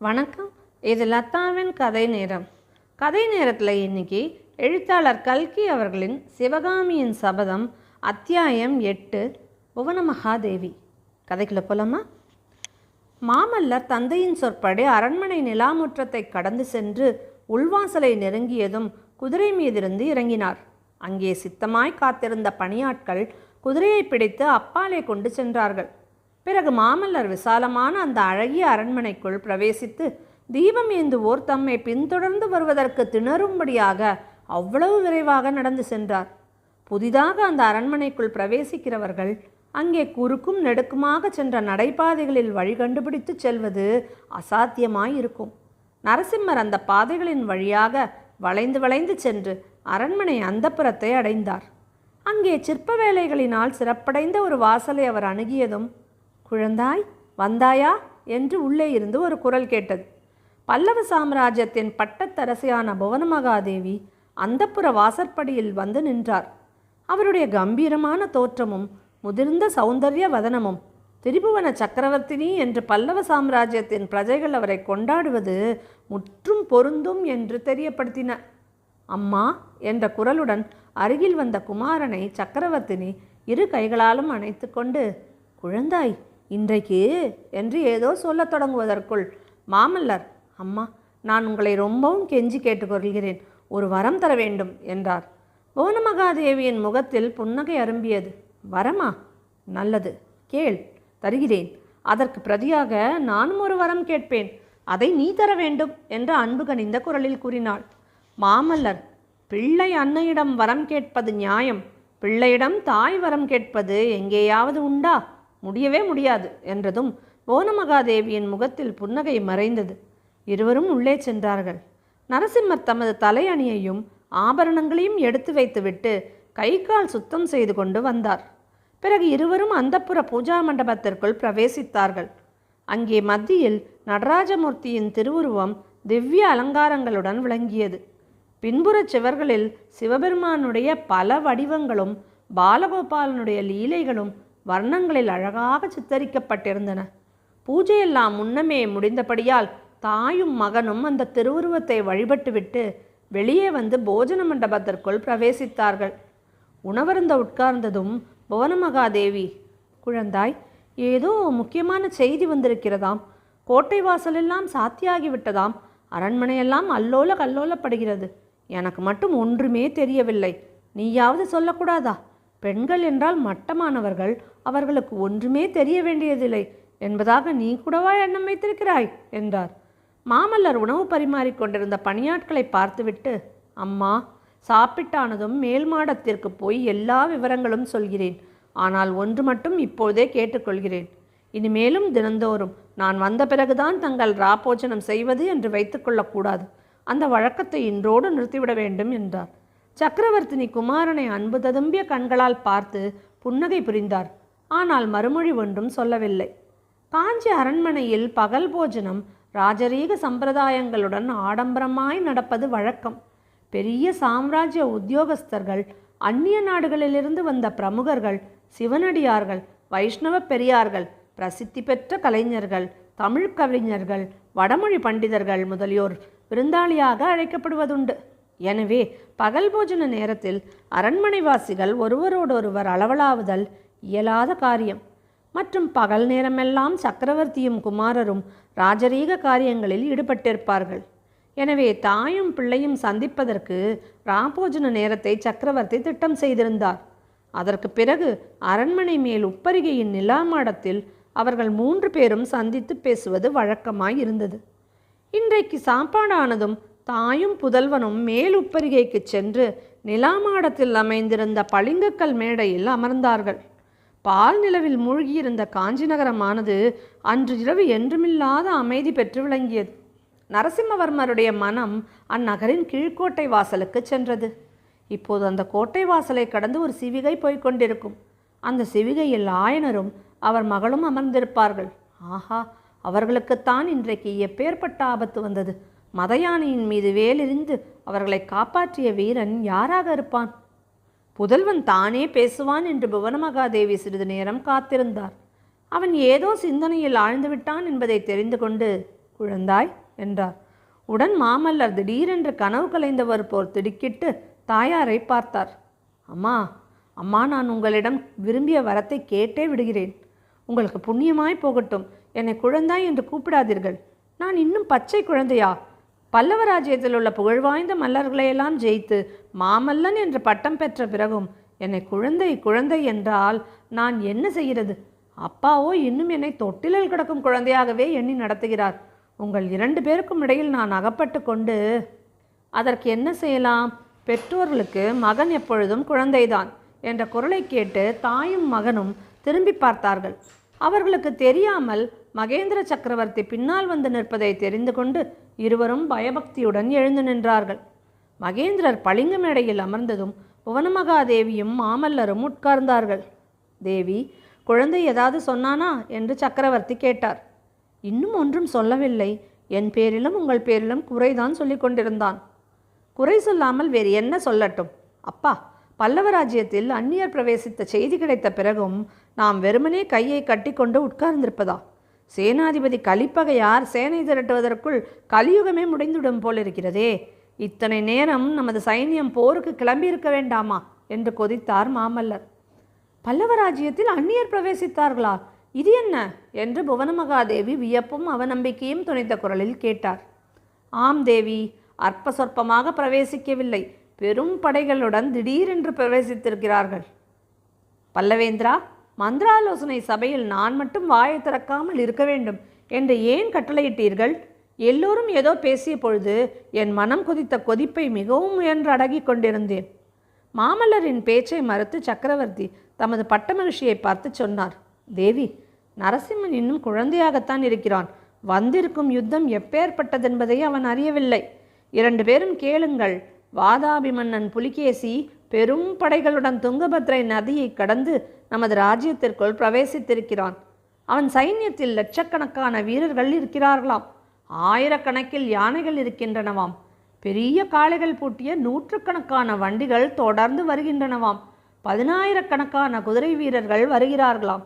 வணக்கம். இது லதாவின் கதை நேரம். கதை நேரத்தில் இன்னைக்கு எழுத்தாளர் கல்கி அவர்களின் சிவகாமியின் சபதம் அத்தியாயம் 8 புவனமகாதேவி. கதைக்குள்ள போலாமா? மாமல்லர் தந்தையின் சொற்படி அரண்மனை நிலாமுற்றத்தை கடந்து சென்று உள்வாசலை நெருங்கியதும் குதிரை மீதிருந்து இறங்கினார். அங்கே சித்தமாய் காத்திருந்த பணியாட்கள் குதிரையை பிடித்து அப்பாலே கொண்டு சென்றார்கள். பிறகு மாமல்லர் விசாலமான அந்த அழகிய அரண்மனைக்குள் பிரவேசித்து தீபம் ஏந்துவோர் தம்மை பின்தொடர்ந்து வருவதற்கு திணறும்படியாக அவ்வளவு விரைவாக நடந்து சென்றார். புதிதாக அந்த அரண்மனைக்குள் பிரவேசிக்கிறவர்கள் அங்கே குறுக்கும் நெடுக்குமாக சென்ற நடைபாதைகளில் வழி கண்டுபிடித்து செல்வது அசாத்தியமாயிருக்கும். நரசிம்மர் அந்த பாதைகளின் வழியாக வளைந்து வளைந்து சென்று அரண்மனை அந்தப்புறத்தை அடைந்தார். அங்கே சிற்ப வேலைகளினால் சிறப்படைந்த ஒரு வாசலை அவர் அணுகியதும், குழந்தாய் வந்தாயா என்று உள்ளே இருந்து ஒரு குரல் கேட்டது. பல்லவ சாம்ராஜ்யத்தின் பட்டத்தரசியான புவனமகாதேவி அந்தப்புற வாசற்படியில் வந்து நின்றார். அவருடைய கம்பீரமான தோற்றமும் முதிர்ந்த சௌந்தர்ய வதனமும் திரிபுவன சக்கரவர்த்தினி என்று பல்லவ சாம்ராஜ்யத்தின் பிரஜைகள் அவரை கொண்டாடுவது முற்றும் பொருந்தும் என்று தெரியப்படுத்தின. அம்மா என்ற குரலுடன் அருகில் வந்த குமாரனை சக்கரவர்த்தினி இரு கைகளாலும் அணைத்து கொண்டு, குழந்தாய் இன்றைக்கு என்று ஏதோ சொல்லத் தொடங்குவதற்குள் மாமல்லர், அம்மா நான் உங்களை ரொம்பவும் கெஞ்சி கேட்டுக்கொள்கிறேன், ஒரு வரம் தர வேண்டும் என்றார். புவனமகாதேவியின் முகத்தில் புன்னகை அரும்பியது. வரமா? நல்லது, கேள், தருகிறேன். அதற்கு பிரதியாக நானும் ஒரு வரம் கேட்பேன், அதை நீ தர வேண்டும் என்று அன்பு கனிந்த குரலில் கூறினாள். மாமல்லர், பிள்ளை அன்னையிடம் வரம் கேட்பது நியாயம், பிள்ளையிடம் தாய் வரம் கேட்பது எங்கேயாவது உண்டா? முடியவே முடியாது என்றதும் புவனமகாதேவியின் முகத்தில் புன்னகை மறைந்தது. இருவரும் உள்ளே சென்றார்கள். நரசிம்மர் தமது தலையணியையும் ஆபரணங்களையும் எடுத்து வைத்துவிட்டு கை கால் சுத்தம் செய்து கொண்டு வந்தார். பிறகு இருவரும் அந்தப்புற பூஜா மண்டபத்திற்குள் பிரவேசித்தார்கள். அங்கே மத்தியில் நடராஜமூர்த்தியின் திருவுருவம் திவ்ய அலங்காரங்களுடன் விளங்கியது. பின்புறச் சுவர்களில் சிவபெருமானுடைய பல வடிவங்களும் பாலகோபாலனுடைய லீலைகளும் வர்ணங்களில் அழகாக சித்தரிக்கப்பட்டிருந்தன. பூஜையெல்லாம் முன்னமே முடிந்தபடியால் தாயும் மகனும் அந்த திருவுருவத்தை வழிபட்டுவிட்டு வெளியே வந்து போஜன மண்டபத்திற்குள் பிரவேசித்தார்கள். உணவருந்த உட்கார்ந்ததும் புவனமகாதேவி, குழந்தாய் ஏதோ முக்கியமான செய்தி வந்திருக்கிறதாம், கோட்டை வாசலெல்லாம் சாத்தியாகிவிட்டதாம், அரண்மனையெல்லாம் அல்லோல கல்லோலப்படுகிறது, எனக்கு மட்டும் ஒன்றுமே தெரியவில்லை, நீயாவது சொல்லக்கூடாதா? பெண்கள் என்றால் மட்டமானவர்கள், அவர்களுக்கு ஒன்றுமே தெரிய வேண்டியதில்லை என்பதாக நீ கூடவா எண்ணம் வைத்திருக்கிறாய் என்றார். மாமல்லர் உணவு பரிமாறிக்கொண்டிருந்த பணியாட்களை பார்த்துவிட்டு, அம்மா சாப்பிட்டானதும் மேல் மாடத்திற்கு போய் எல்லா விவரங்களும் சொல்கிறேன், ஆனால் ஒன்று மட்டும் இப்போதே கேட்டுக்கொள்கிறேன், இனிமேலும் தினந்தோறும் நான் வந்த பிறகுதான் தங்கள் ராபோஜனம் செய்வது என்று வைத்துக்கொள்ளக்கூடாது, அந்த வழக்கத்தை இன்றோடு நிறுத்திவிட வேண்டும் என்றார். சக்கரவர்த்தினி குமாரனை அன்பு ததும்பிய கண்களால் பார்த்து புன்னகை புரிந்தார். ஆனால் மறுமொழி ஒன்றும் சொல்லவில்லை. காஞ்சி அரண்மனையில் பகல் போஜனம் ராஜரீக சம்பிரதாயங்களுடன் ஆடம்பரமாய் நடப்பது வழக்கம். பெரிய சாம்ராஜ்ய உத்தியோகஸ்தர்கள், அந்நிய நாடுகளிலிருந்து வந்த பிரமுகர்கள், சிவனடியார்கள், வைஷ்ணவ பெரியார்கள், பிரசித்தி பெற்ற கலைஞர்கள், தமிழ் கவிஞர்கள், வடமொழி பண்டிதர்கள் முதலியோர் விருந்தாளியாக அழைக்கப்படுவதுண்டு. எனவே பகல் போஜன நேரத்தில் அரண்மனைவாசிகள் ஒருவரோடொருவர் அளவலாவுதல் இயலாத காரியம். மற்றும் பகல் நேரமெல்லாம் சக்கரவர்த்தியும் குமாரரும் ராஜரீக காரியங்களில் ஈடுபட்டிருப்பார்கள். எனவே தாயும் பிள்ளையும் சந்திப்பதற்கு ராபோஜன நேரத்தை சக்கரவர்த்தி திட்டம் செய்திருந்தார். அதற்கு பிறகு அரண்மனை மேல் உப்பரிகையின் நிலாமாடத்தில் அவர்கள் 3 பேரும் சந்தித்து பேசுவது வழக்கமாய் இருந்தது. இன்றைக்கு சாப்பாடானதும் தாயும் புதல்வனும் மேல் உப்பரிகைக்கு சென்று நிலாமாடத்தில் அமைந்திருந்த பளிங்கக்கல் மேடையில் அமர்ந்தார்கள். பால் நிலவில் மூழ்கியிருந்த காஞ்சி நகரமானது அன்று இரவு என்றுமில்லாத அமைதி பெற்று விளங்கியது. நரசிம்மவர்மருடைய மனம் அந்நகரின் கீழ்கோட்டை வாசலுக்கு சென்றது. இப்போது அந்த கோட்டை வாசலை கடந்து ஒரு சிவிகை போய்கொண்டிருக்கும். அந்த சிவிகையில் ஆயனரும் அவர் மகளும் அமர்ந்திருப்பார்கள். ஆஹா, அவர்களுக்குத்தான் இன்றைக்கு எப்பேற்பட்ட ஆபத்து வந்தது! மதயானையின் மீது வேலெறிந்து அவர்களை காப்பாற்றிய வீரன் யாராக இருப்பான்? புதல்வன் தானே பேசுவான் என்று புவனமகாதேவி சிறிது நேரம் காத்திருந்தார். அவன் ஏதோ சிந்தனையில் ஆழ்ந்துவிட்டான் என்பதை தெரிந்து கொண்டு, குழந்தாய் என்றார். உடன் மாமல்லர் திடீரென்று கனவு கலைந்தவர் போல் திடுக்கிட்டு தாயாரை பார்த்தார். அம்மா, அம்மா, நான் உங்களிடம் விரும்பிய வரத்தை கேட்டே விடுகிறேன். உங்களுக்கு புண்ணியமாய் போகட்டும். என்னை குழந்தாய் என்று கூப்பிடாதீர்கள். நான் இன்னும் பச்சை குழந்தையா? பல்லவ ராஜ்யத்தில் உள்ள புகழ்வாய்ந்த மல்லர்களையெல்லாம் ஜெயித்து மாமல்லன் என்ற பட்டம் பெற்ற பிறகும் என்னை குழந்தை குழந்தை என்றால் நான் என்ன செய்கிறது? அப்பாவோ இன்னும் என்னை தொட்டிலில் கிடக்கும் குழந்தையாகவே எண்ணி நடத்துகிறார். உங்கள் 2 பேருக்கும் இடையில் நான் அகப்பட்டு கொண்டு அதற்கு என்ன செய்யலாம்? பெற்றோர்களுக்கு மகன் எப்பொழுதும் குழந்தைதான் என்ற குரலை கேட்டு தாயும் மகனும் திரும்பி பார்த்தார்கள். அவர்களுக்கு தெரியாமல் மகேந்திர சக்கரவர்த்தி பின்னால் வந்து நிற்பதை தெரிந்து கொண்டு இருவரும் பயபக்தியுடன் எழுந்து நின்றார்கள். மகேந்திரர் பளிங்கு மேடையில் அமர்ந்ததும் புவனமகாதேவியும் மாமல்லரும் உட்கார்ந்தார்கள். தேவி, குழந்தை ஏதாவது சொன்னானா என்று சக்கரவர்த்தி கேட்டார். இன்னும் ஒன்றும் சொல்லவில்லை. என் பேரிலும் உங்கள் பேரிலும் குறைதான் சொல்லி கொண்டிருந்தான். குறை சொல்லாமல் வேறு என்ன சொல்லட்டும்? அப்பா, பல்லவ ராஜ்யத்தில் அந்நியர் பிரவேசித்த செய்தி கிடைத்த பிறகும் நாம் வெறுமனே கையை கட்டி கொண்டு உட்கார்ந்திருப்பதா? சேனாதிபதி கலிப்பகையார் சேனை திரட்டுவதற்குள் கலியுகமே முடிந்துவிடும் போலிருக்கிறதே. இத்தனை நேரம் நமது சைன்யம் போருக்கு கிளம்பியிருக்க வேண்டாமா என்று கொதித்தார் மாமல்லர். பல்லவ ராஜ்யத்தில் அந்நியர் பிரவேசித்தார்களா? இது என்ன என்று புவனமகாதேவி வியப்பும் அவநம்பிக்கையும் துணித்த குரலில் கேட்டார். ஆம் தேவி, அற்ப சொற்பமாக பிரவேசிக்கவில்லை. பெரும் படைகளுடன் திடீரென்று பிரவேசித்திருக்கிறார்கள். பல்லவேந்திரா, மந்திராலோசனை சபையில் நான் மட்டும் வாயை திறக்காமல் இருக்க வேண்டும் என்று ஏன் கட்டளையிட்டீர்கள்? எல்லோரும் ஏதோ பேசிய பொழுது என் மனம் கொதித்த கொதிப்பை மிகவும் முயன்று அடக்கி கொண்டிருந்தேன். மாமல்லரின் பேச்சை மறுத்து சக்கரவர்த்தி தமது பட்டமகிழ்ச்சியை பார்த்து சொன்னார். தேவி, நரசிம்மன் இன்னும் குழந்தையாகத்தான் இருக்கிறான். வந்திருக்கும் யுத்தம் எப்பேற்பட்டதென்பதை அவன் அறியவில்லை. 2 பேரும் கேளுங்கள். வாதாபி மன்னன் புலிகேசி பெரும் படைகளுடன் துங்கபத்ரை நதியை கடந்து நமது ராஜ்யத்திற்குள் பிரவேசித்திருக்கிறான். அவன் சைன்யத்தில் லட்சக்கணக்கான வீரர்கள் இருக்கிறார்களாம். 1000கணக்கில் யானைகள் இருக்கின்றனவாம். பெரிய காளைகள் பூட்டிய 100கணக்கான வண்டிகள் தொடர்ந்து வருகின்றனவாம். 10000கணக்கான குதிரை வீரர்கள் வருகிறார்களாம்.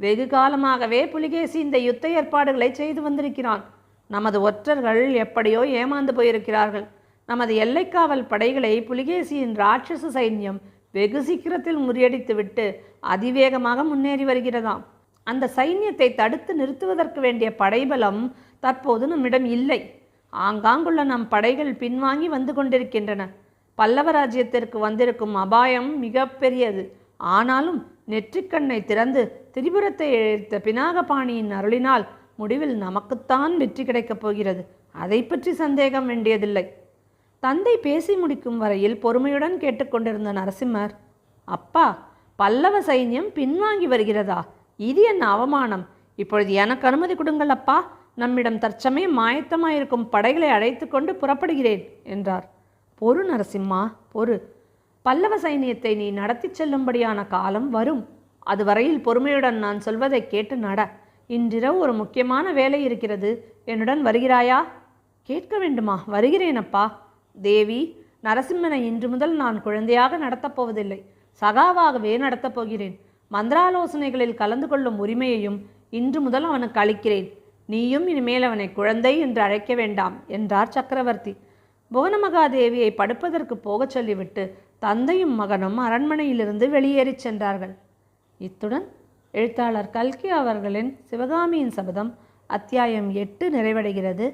வெகு காலமாகவே புலிகேசி இந்த யுத்த ஏற்பாடுகளை செய்து வந்திருக்கிறான். நமது ஒற்றர்கள் எப்படியோ ஏமாந்து போயிருக்கிறார்கள். நமது எல்லைக்காவல் படைகளை புலிகேசியின் ராட்சச சைன்யம் வெகு சீக்கிரத்தில் முறியடித்துவிட்டு அதிவேகமாக முன்னேறி வருகிறதாம். அந்த சைன்யத்தை தடுத்து நிறுத்துவதற்கு வேண்டிய படைபலம் தற்போது நம்மிடம் இல்லை. ஆங்காங்குள்ள நம் படைகள் பின்வாங்கி வந்து கொண்டிருக்கின்றன. பல்லவ ராஜ்யத்திற்கு வந்திருக்கும் அபாயம் மிக பெரியது. ஆனாலும் நெற்றிக்கண்ணை திறந்து திரிபுரத்தை இழுத்த பினாகபாணியின் அருளினால் முடிவில் நமக்குத்தான் வெற்றி கிடைக்கப் போகிறது. அதை பற்றி சந்தேகம் வேண்டியதில்லை. தந்தை பேசி முடிக்கும் வரையில் பொறுமையுடன் கேட்டுக்கொண்டிருந்த நரசிம்மர், அப்பா, பல்லவ சைன்யம் பின்வாங்கி வருகிறதா? இது என்ன அவமானம்! இப்பொழுது எனக்கு அனுமதி கொடுங்கள் அப்பா. நம்மிடம் தற்சமயம் மாயத்தமாயிருக்கும் படைகளை அழைத்து கொண்டு புறப்படுகிறேன் என்றார். பொறு நரசிம்மா, பொறு. பல்லவ சைனியத்தை நீ நடத்தி செல்லும்படியான காலம் வரும். அதுவரையில் பொறுமையுடன் நான் சொல்வதை கேட்டு நட. இன்றிரவு ஒரு முக்கியமான வேலை இருக்கிறது. என்னுடன் வருகிறாயா? கேட்க வேண்டுமா? வருகிறேனப்பா. தேவி, நரசிம்மனை இன்று முதல் நான் குழந்தையாக நடத்தப்போவதில்லை. சகாவாகவே நடத்தப் போகிறேன். மந்திராலோசனைகளில் கலந்து கொள்ளும் உரிமையையும் இன்று முதல் அவனுக்கு அளிக்கிறேன். நீயும் இனிமேல் அவனை குழந்தை என்று அழைக்க வேண்டாம் என்றார் சக்கரவர்த்தி. புவனமகாதேவியை படுப்பதற்கு போகச் சொல்லிவிட்டு தந்தையும் மகனும் அரண்மனையிலிருந்து வெளியேறிச் சென்றார்கள். இத்துடன் எழுத்தாளர் கல்கி அவர்களின் சிவகாமியின் சபதம் அத்தியாயம் 8 நிறைவடைகிறது.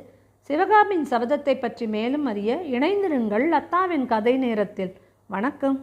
சிவகாமியின் சபதத்தை பற்றி மேலும் அறிய இணைந்திருங்கள் லதாவின் கதை நேரத்தில். வணக்கம்.